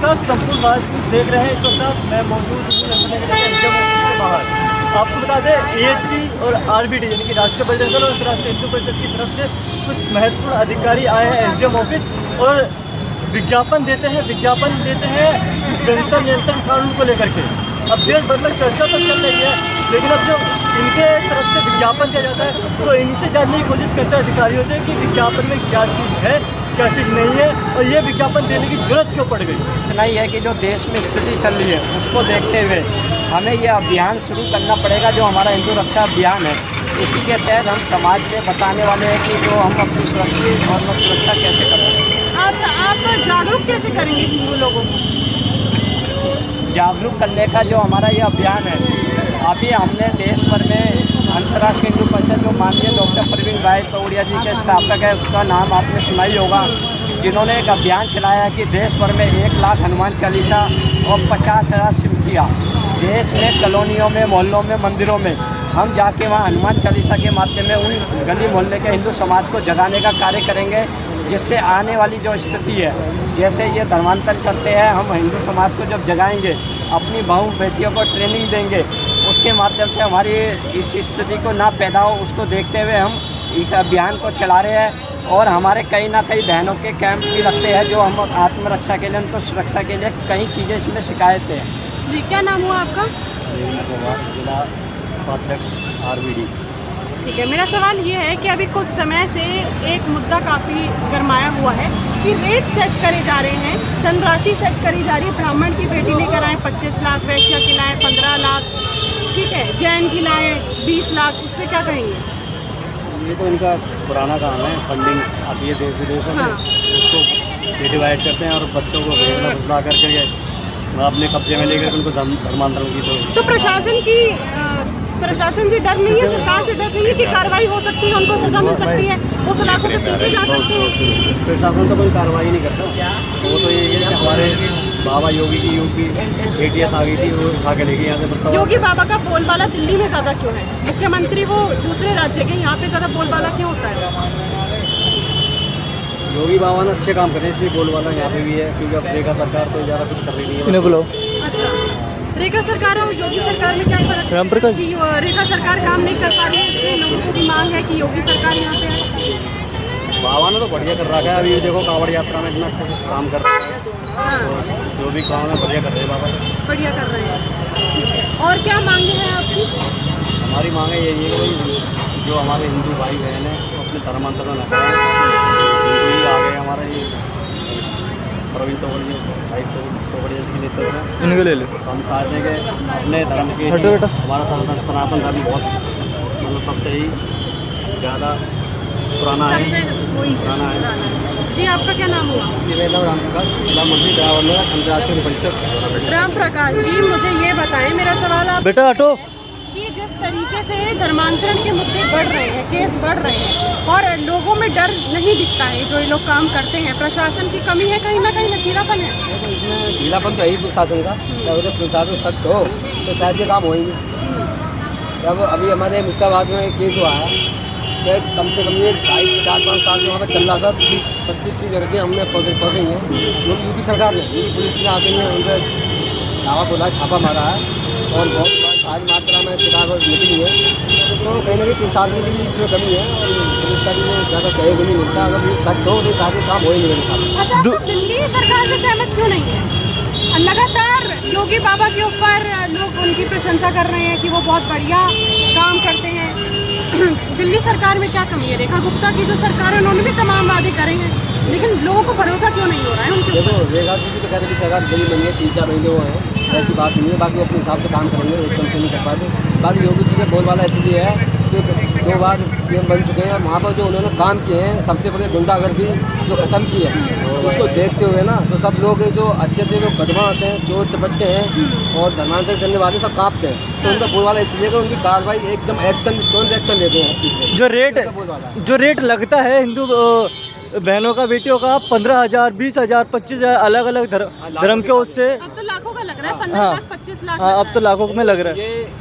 नमस्कार, संपूर्ण भारत न्यूज़ देख रहे हैं। इस वक्त मैं मौजूद हूँ एसडीएम ऑफिस के बाहर। आपको बता दें, एएचपी और आरबीडी यानी कि राष्ट्रीय बजरंग दल और अंतर्राष्ट्रीय हिंदू परिषद की तरफ से कुछ महत्वपूर्ण अधिकारी आए हैं एसडीएम ऑफिस और विज्ञापन देते हैं जंतर नियंत्रण कानून को लेकर के। अब देश भर में चर्चा तो चल रही है, लेकिन अब जो इनके तरफ से विज्ञापन दिया जाता है तो इनसे जानने की कोशिश करते हैं अधिकारियों से कि विज्ञापन में क्या चीज़ है, क्या चीज़ नहीं है और ये विज्ञापन देने की जरूरत क्यों पड़ गई। इतना ही है कि जो देश में स्थिति चल रही है उसको देखते हुए हमें ये अभियान शुरू करना पड़ेगा, जो हमारा हिंदू रक्षा अभियान है। इसी के तहत हम समाज से बताने वाले हैं कि जो हम अपनी सुरक्षित और सुरक्षा कैसे कर सकते हैं। अच्छा, आप जागरूक कैसे करेंगे हिंदू लोगों को? जागरूक करने का जो हमारा ये अभियान है, अभी हमने देश भर में अंतर्राष्ट्रीय हिंदू परिषद जो माननीय डॉक्टर प्रवीण भाई तोड़िया जी के स्थापक है, उसका नाम आपने सुना ही होगा, जिन्होंने एक अभियान चलाया कि देश भर में 1 लाख हनुमान चालीसा और 50,000 सिमटियाँ देश में कॉलोनियों में, मोहल्लों में, मंदिरों में हम जाके वहाँ हनुमान चालीसा के माध्यम में उन गली मोहल्ले के हिंदू समाज को जगाने का कार्य करेंगे, जिससे आने वाली जो स्थिति है, जैसे ये धर्मांतर करते हैं, हम हिंदू समाज को जब जगाएंगे, अपनी बहू बेटियों को ट्रेनिंग देंगे, उसके माध्यम से हमारी इस स्थिति को ना पैदा हो, उसको देखते हुए हम इस अभियान को चला रहे हैं। और हमारे कई ना कई बहनों के कैंप भी लगते हैं, जो हम आत्मरक्षा के लिए, उनको सुरक्षा के लिए कई चीज़ें इसमें शिकायतें हैं। जी, क्या नाम हुआ आपका? जिला उपाध्यक्ष आरबीडी। ठीक है, मेरा सवाल ये है कि अभी कुछ समय से एक मुद्दा काफ़ी गरमाया हुआ है कि रेट सेट करे जा रहे हैं, धनराशि सेट करी जा रही है। ब्राह्मण की बेटी लेकर आए 25 लाख, वैश्य की लाए 15 लाख, ठीक है, जैन की लाए 20 लाख, उसमें क्या कहेंगे? ये तो इनका पुराना काम है, फंडिंग आती है देश विदेशों में, उसको डिवाइड करते हैं और बच्चों को भेजना फुसला करके अपने कब्जे में लेकर उनको धर्मांतरण की। तो प्रशासन से डर नहीं है, सरकार से डर नहीं है कि कार्रवाई हो सकती है, उनको सजा मिल सकती है, वो सलाखों के पीछे जा सकते हैं? प्रशासन तो कोई कार्रवाई नहीं करता, वो तो ये है कि हमारे बाबा योगी की यूपी ATS आ गई थी, वो उठा के लेके यहाँ से। योगी बाबा का बोलबाला दिल्ली में ज़्यादा क्यों है? मुख्यमंत्री वो दूसरे राज्य के, यहाँ पे ज़्यादा बोलबाला क्यों होता है? योगी बाबा ने अच्छे काम कर रहे हैं, इसलिए बोलबाला यहाँ पे भी है, क्योंकि अब रेखा सरकार तो ज़्यादा कुछ कर रही नहीं है। अच्छा, रेखा सरकार और योगी सरकार में क्या फर्क है? कि रेखा सरकार काम नहीं कर पा रही है, इसलिए लोगों की मांग है कि योगी सरकार यहाँ पे आए। बाबा ने तो बढ़िया कर रखा है, अभी देखो कांवड़ यात्रा में इतना अच्छे से काम कर रहा है। हाँ, जो भी काम है बढ़िया कर रहे हैं बाबा, बढ़िया कर रहे हैं। और क्या मांगे हैं आपकी? हमारी मांग है यही है कि जो हमारे हिंदू भाई बहन हैं वो अपने धर्मांतरण न करें। ही आ गए हमारा ये प्रवीण तोड़िया भाई तोड़िया जी के नेतृत्व में, इनको ले ले। हम चाहते हैं कि अपने धर्म के हमारा सनातन धर्म बहुत मतलब सबसे ही ज़्यादा पुराना है। जी, आपका क्या नाम हुआ? जी, मेरा नाम राम प्रकाश, जिला मंत्री दयावंद अंतर्राष्ट्रीय परिषद। राम प्रकाश जी, मुझे ये बताएं, मेरा सवाल आप बेटा हटो, कि जिस तरीके से धर्मांतरण के मुद्दे बढ़ रहे हैं, केस बढ़ रहे हैं और लोगों में डर नहीं दिखता है, जो ये लोग काम करते हैं, प्रशासन की कमी है, कहीं ना कहीं लचीलापन है? तो इसमें ढीलापन तो है ही प्रशासन का। अगर प्रशासन सख्त हो तो शायद ये काम होएंगे। जब अभी हमारे मुस्ताबाद में केस हुआ है, तो कम से कम ये 4-5 साल से वहाँ पर चल रहा था, 25 लड़के हमने पकड़े हैं, जो कि यूपी सरकार ने, यूपी पुलिस ने आके उनका दावा बोला, छापा मारा है और बहुत भारी मात्रा में किताब निकली है। तो कहीं ना कहीं प्रशासन की भी इसमें कमी है और पुलिस का भी ज़्यादा सहयोग नहीं मिलता। अगर ये सख्त हो तो सारे काम हो ही नहीं मेरे साथ। अच्छा, तो दिल्ली सरकार से सहमत क्यों नहीं है? लगातार योगी बाबा के ऊपर लोग उनकी प्रशंसा कर रहे हैं कि वो बहुत बढ़िया काम करते हैं। दिल्ली सरकार में क्या कमी है? रेखा गुप्ता की जो सरकार है, उन्होंने भी तमाम वादे करे हैं, लेकिन लोगों को भरोसा क्यों नहीं हो रहा है उनके? देखो, रेखा जी की तो कहते हैं कि सरकार गई बनी है, 3-4 महीने वो हैं, ऐसी बात नहीं है। बाकी वो अपने हिसाब से काम करेंगे, एकदम से नहीं कर पाते। बाकी योगी जी का बोलबाला इसलिए है कि 2 बार CM बन चुके हैं, वहाँ पर जो उन्होंने काम किए हैं, सबसे बड़े गुंडागर्दी जो ख़त्म की है, उसको देखते हुए ना, तो सब लोग जो अच्छे जो बदमाश हैं, चोर चपट्टे हैं और धर्मांतरण करने वाले सब कांपते हैं। तो उनका बोलबाला इसलिए कि उनकी कार्रवाई एकदम तुरंत एक्शन लेते हैं हर चीज़ में। जो रेट लगता है हिंदू बहनों का, बेटियों का 15,000, 20,000, 25,000 अलग अलग धर्म के, उससे अब तो लाखों का लग रहा है, 15 हाँ। लाख 25 लाख हाँ लग अब तो लाखों में लग रहा है।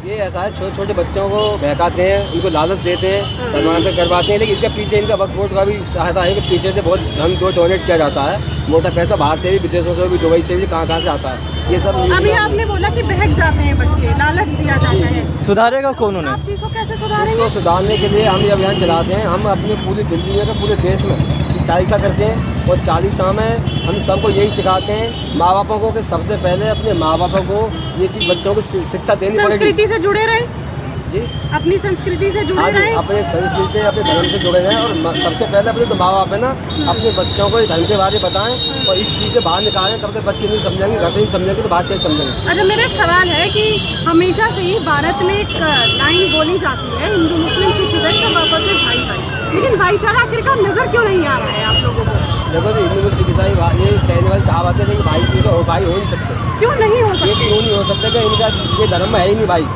ये ऐसा है, छोटे छोटे बच्चों को बहकाते हैं, उनको लालच देते हैं, धनवान करवाते हैं, लेकिन इसके पीछे इनका वक्फ बोर्ड का भी सहायता है कि पीछे से बहुत धन डोनेट किया जाता है, मोटा पैसा बाहर से भी, विदेशों से भी, दुबई से भी, कहाँ से आता है ये सब। अभी आपने बोला कि बहक जाते हैं बच्चे, लालच दिया जाता है, सुधारेगा कौन उन्हें? आप चीज़ को कैसे सुधारेंगे? इसको सुधारने के लिए हम ये अभियान चलाते हैं। हम अपने पूरी दिल्ली में, पूरे देश में चालीसा करते हैं, और चालीसा में हम सबको यही सिखाते हैं, माँ बापों को, कि सबसे पहले अपने माँ बापों को ये चीज़ बच्चों को शिक्षा देनी पड़ेगी। संस्कृति से जुड़े रहे, जी अपनी संस्कृति से जुड़े हाँ जी, रहे। अपने संस्कृति, अपने धर्म से जुड़े हैं, और सबसे पहले अपने तो माँ बाप है ना, अपने बच्चों को धर्म के बारे में बताएं और इस चीज़ से बाहर निकालें, तब तक बच्चे नहीं समझेंगे, घर से ही समझेंगे तो बात कैसे समझेंगे। अच्छा, मेरा एक सवाल है कि हमेशा से ही भारत में एक लाइन बोली जाती है, हिंदू मुस्लिम सिख ईसाई सब आपस में भाई भाई, लेकिन भाईचारा आखिरकार नजर क्यों नहीं आ रहा है आप लोगों को? देखो जी, हिंदू सिख ईसाई ये कहने वाली कहावत है कि भाई की तो भाई हो नहीं सकते। क्यों नहीं हो ये सकते? क्यों नहीं हो सकता कि इनका ये धर्म है ही नहीं भाई।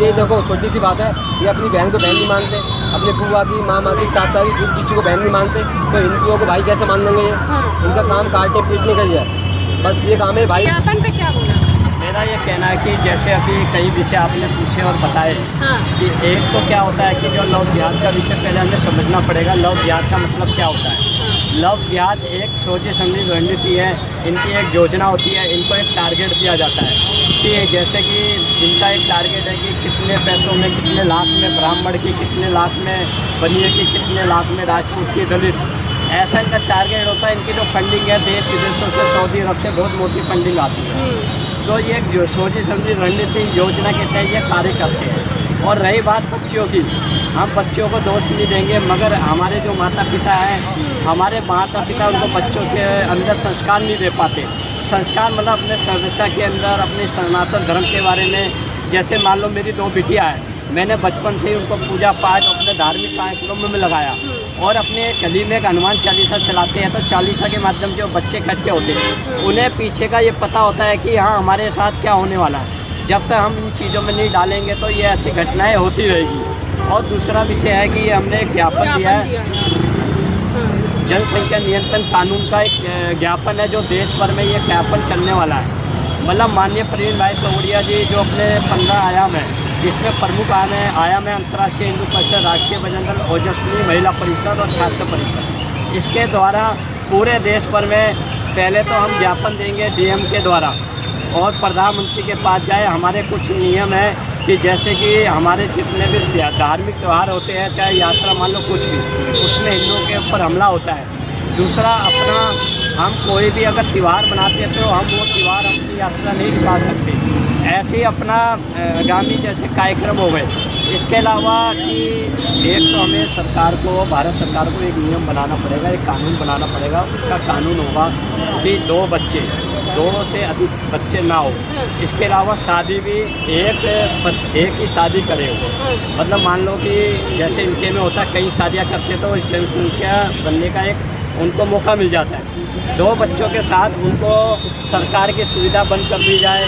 ये देखो छोटी सी बात है, ये अपनी बहन को बहन नहीं मानते, अपने बुआ की, मामा की, चाचा की, किसी को बहन नहीं मानते, तो हिंदुओं को भाई कैसे मान लेंगे? ये इनका काम काटने पीटने का ही है, बस ये काम है भाई। ज्ञापन पे क्या बोला? मेरा ये कहना है कि जैसे अभी कई विषय आपने पूछे और बताए हाँ। कि एक तो क्या होता है कि जो लव जिहाद का विषय पहले हमें समझना पड़ेगा, लव जिहाद का मतलब क्या होता है। लव जिहाद एक सोची समझी रणनीति है, इनकी एक योजना होती है, इनको एक टारगेट दिया जाता है कि जैसे कि इनका एक टारगेट है कि कितने पैसों में, कितने लाख में ब्राह्मण की, कितने लाख में बनिए की, कितने लाख में राजपूत की, दलित, ऐसा इनका टारगेट होता है। इनकी जो फंडिंग है देश विदेशों से, सऊदी अरब से बहुत मोटी फंडिंग आती है, तो ये जो सोची समझी रणनीति योजना के तहत ये कार्य करते हैं। और रही बात बच्चियों की, हम बच्चियों को दोष नहीं देंगे, मगर हमारे जो माता पिता हैं, हमारे माता पिता उनको बच्चों के अंदर संस्कार नहीं दे पाते। संस्कार मतलब अपने सभ्यता के अंदर, अपने सनातन धर्म के बारे में, जैसे मान लो मेरी 2 बिटियाँ हैं, मैंने बचपन से ही उनको पूजा पाठ अपने धार्मिक कार्यक्रमों में लगाया, और अपने गली में एक हनुमान चालीसा चलाते हैं, तो चालीसा के माध्यम से जो बच्चे इकट्ठे होते हैं, उन्हें पीछे का ये पता होता है कि हाँ हमारे साथ क्या होने वाला है। जब तक हम इन चीज़ों में नहीं डालेंगे तो ये ऐसी घटनाएं होती रहेगी। और दूसरा विषय है कि हमने एक ज्ञापन दिया है, जनसंख्या नियंत्रण कानून का एक ज्ञापन है, जो देश भर में ये ज्ञापन चलने वाला है। मतलब माननीय प्रवीण भाई तोड़िया जी जो अपने 15 आयाम है, जिसमें प्रमुख आयाम है अंतर्राष्ट्रीय हिंदू परिषद, राष्ट्रीय बजरंग दल, ओजस्वी महिला परिषद और छात्र परिषद, इसके द्वारा पूरे देश भर में पहले तो हम ज्ञापन देंगे डीएम के द्वारा, और प्रधानमंत्री के पास जाए। हमारे कुछ नियम है कि जैसे कि हमारे जितने भी धार्मिक त्यौहार होते हैं, चाहे यात्रा मान लो कुछ भी, उसमें हिंदुओं के ऊपर हमला होता है। दूसरा अपना, हम कोई भी अगर त्यौहार बनाते हैं तो हम वो त्यौहार अपनी यात्रा नहीं निकाल सकते, ऐसे ही अपना आगामी जैसे कार्यक्रम हो गए। इसके अलावा कि एक तो हमें सरकार को, भारत सरकार को एक नियम बनाना पड़ेगा, एक कानून बनाना पड़ेगा। उसका कानून होगा कि 2 बच्चे, 2 से अधिक बच्चे ना हो। इसके अलावा शादी भी एक ही शादी करे हो। मतलब मान लो कि जैसे इनके में होता है कई शादियाँ करते तो इस जनसंख्या बनने का एक उनको मौका मिल जाता है। 2 बच्चों के साथ उनको सरकार की सुविधा बंद कर दी जाए,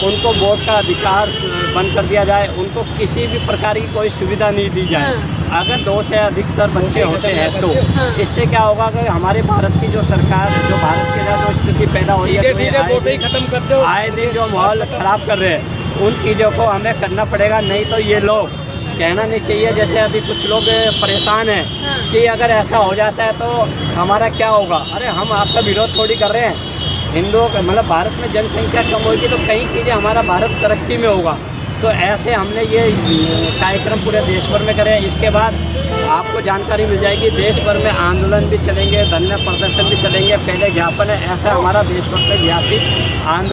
उनको वोट का अधिकार बंद कर दिया जाए, उनको किसी भी प्रकार की कोई सुविधा नहीं दी जाए। अगर 2 से अधिकतर बच्चे होते हैं तो इससे क्या होगा कि हमारे भारत की जो सरकार, जो भारत के जो स्थिति पैदा हो रही है, आए दिन जो माहौल ख़राब कर रहे हैं, उन चीज़ों को हमें करना पड़ेगा। नहीं तो ये लोग कहना नहीं चाहिए, जैसे अभी कुछ लोग परेशान हैं कि अगर ऐसा हो जाता है तो हमारा क्या होगा। अरे हम आपका विरोध थोड़ी कर रहे हैं। हिंदुओं का मतलब भारत में जनसंख्या कम होगी तो कई चीज़ें हमारा भारत तरक्की में होगा। तो ऐसे हमने ये कार्यक्रम पूरे देश भर में करे। इसके बाद आपको जानकारी मिल जाएगी, देश भर में आंदोलन भी चलेंगे, धरना प्रदर्शन भी चलेंगे। पहले ज्ञापन है, ऐसा हमारा देश भर में व्यापी आंदोलन